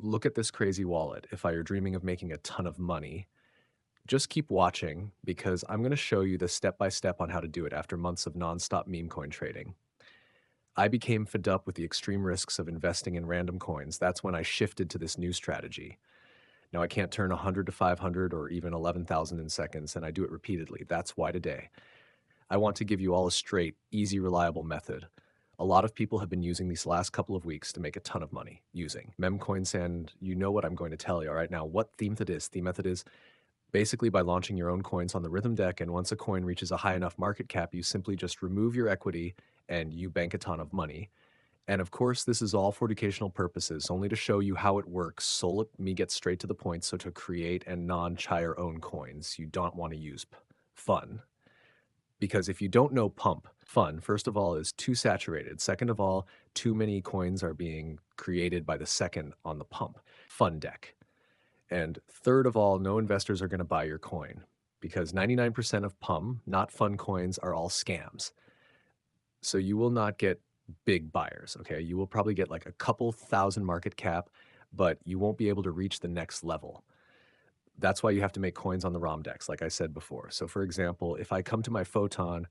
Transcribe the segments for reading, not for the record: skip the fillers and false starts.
look at this crazy wallet. If you're dreaming of making a ton of money, just keep watching because I'm going to show you the step by step on how to do it after months of nonstop meme coin trading. I became fed up with the extreme risks of investing in random coins. That's when I shifted to this new strategy. Now, I can't turn 100 to 500 or even 11,000 in seconds, and I do it repeatedly. That's why today I want to give you all a straight, easy, reliable method. A lot of people have been using these last couple of weeks to make a ton of money using mem coins, and you know what I'm going to tell you. All right, now what theme it is? The method is basically by launching your own coins on the Rhythm deck, and once a coin reaches a high enough market cap, you simply just remove your equity and you bank a ton of money. And of course, this is all for educational purposes, only to show you how it works. So let me get straight to the point. So to create and non-Chire own coins, you don't want to use fun. Because if you don't know Pump.Fun, first of all, is too saturated. Second of all, too many coins are being created by the second on the Pump.Fun deck. And third of all, no investors are going to buy your coin because 99% of Pump, not fun coins, are all scams. So you will not get big buyers, okay? You will probably get like a couple thousand market cap, but you won't be able to reach the next level. That's why you have to make coins on the ROM decks, like I said before. So for example, if I come to my Photon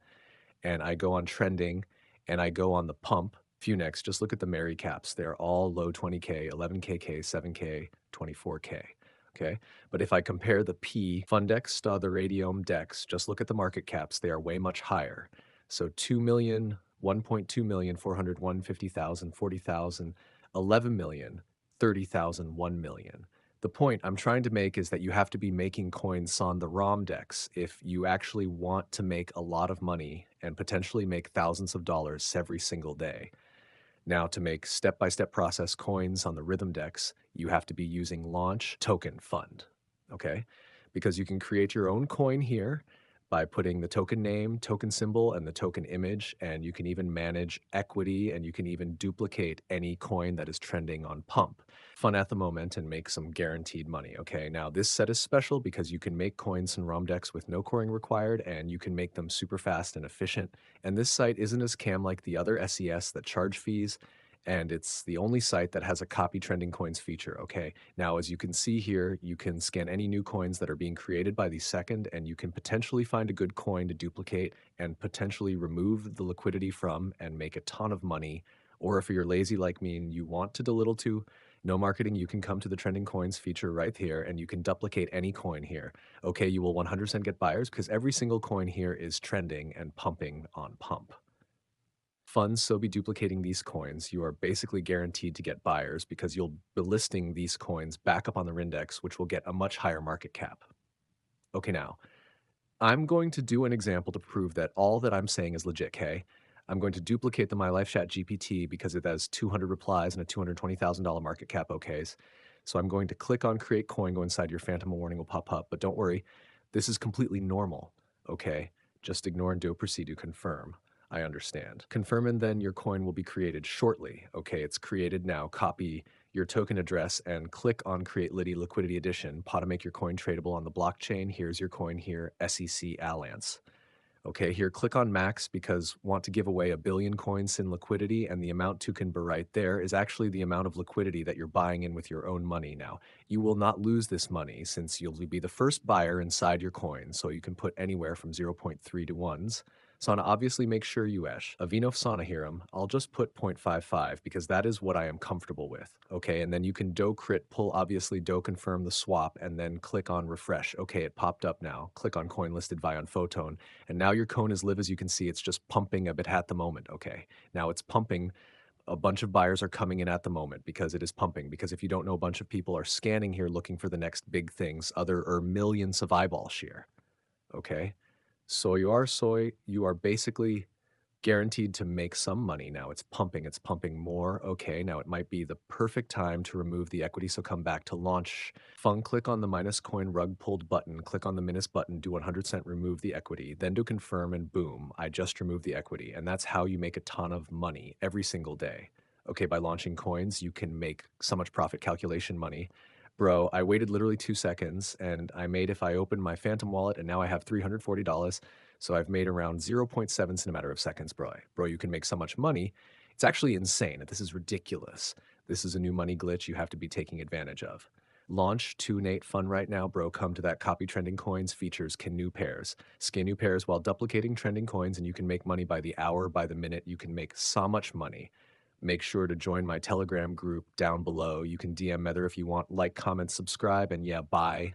and I go on trending and I go on the Pump, Funex, just look at the Mary caps. They're all low 20K, 11KK, 7K, 24K. Okay. But if I compare the P Fundex to the Radium decks, just look at the market caps. They are way much higher. So 2 million, 1.2 million, 400, 150,000, 40,000, 11 million, 30,000, 1 million. The point I'm trying to make is that you have to be making coins on the ROM decks if you actually want to make a lot of money and potentially make thousands of dollars every single day. Now, to make step-by-step process coins on the Rhythm decks, you have to be using Launch Token Fund, okay? Because you can create your own coin here by putting the token name, token symbol, and the token image, and you can even manage equity, and you can even duplicate any coin that is trending on Pump. Fun at the moment and make some guaranteed money, okay? Now, this set is special because you can make coins and ROM decks with no coring required, and you can make them super fast and efficient. And this site isn't as scam like the other SES that charge fees, and it's the only site that has a copy trending coins feature, okay? Now, as you can see here, you can scan any new coins that are being created by the second, and you can potentially find a good coin to duplicate and potentially remove the liquidity from and make a ton of money. Or if you're lazy like me and you want to do little to no marketing, you can come to the trending coins feature right here and you can duplicate any coin here. Okay, you will 100% get buyers because every single coin here is trending and pumping on Pump. Funds so be duplicating these coins, you are basically guaranteed to get buyers because you'll be listing these coins back up on the index, which will get a much higher market cap. Okay, now, I'm going to do an example to prove that all that I'm saying is legit, okay? I'm going to duplicate the My Life Chat GPT because it has 200 replies and a $220,000 market cap okays. So I'm going to click on create coin, go inside your phantom, a warning will pop up, but don't worry, this is completely normal, okay? Just ignore and do proceed to confirm. I understand. Confirm and then your coin will be created shortly. Okay, it's created now. Copy your token address and click on Create Liquidity Edition. How to make your coin tradable on the blockchain. Here's your coin here, SEC Alliance. Okay, here click on max because want to give away 1 billion coins in liquidity, and the amount to can be right there is actually the amount of liquidity that you're buying in with your own money. Now, you will not lose this money since you'll be the first buyer inside your coin, so you can put anywhere from 0.3 to 1s. Sana, obviously make sure you esh. Avino Sana Hiram, I'll just put 0.55 because that is what I am comfortable with. Okay, and then you can do crit pull, obviously do confirm the swap, and then click on refresh. Okay, it popped up now. Click on coin listed via on Photon, and now your cone is live. As you can see, it's just pumping a bit at the moment. Okay, now it's pumping. A bunch of buyers are coming in at the moment because it is pumping. Because if you don't know, a bunch of people are scanning here looking for the next big things, other or millions of eyeball shear. Okay, so you are basically guaranteed to make some money. Now it's pumping more. Okay, now it might be the perfect time to remove the equity. So come back to launch fun, click on the minus coin rug pulled button, click on the minus button, do 100% remove the equity, then do confirm and boom, I just removed the equity. And that's how you make a ton of money every single day. Okay, by launching coins, you can make so much profit calculation money. Bro, I waited literally 2 seconds and I made, if I open my Phantom wallet and now I have $340. So I've made around 0.7 in a matter of seconds, bro. Bro, you can make so much money It's actually insane. This is ridiculous. This is a new money glitch you have to be taking advantage of. Launch 2Nate Fun right now, bro. Come to that copy trending coins features can new pairs. Scan new pairs while duplicating trending coins, and you can make money by the hour, by the minute. You can make so much money. Make sure to join my Telegram group down below. You can DM Mether if you want, like, comment, subscribe, and yeah, bye.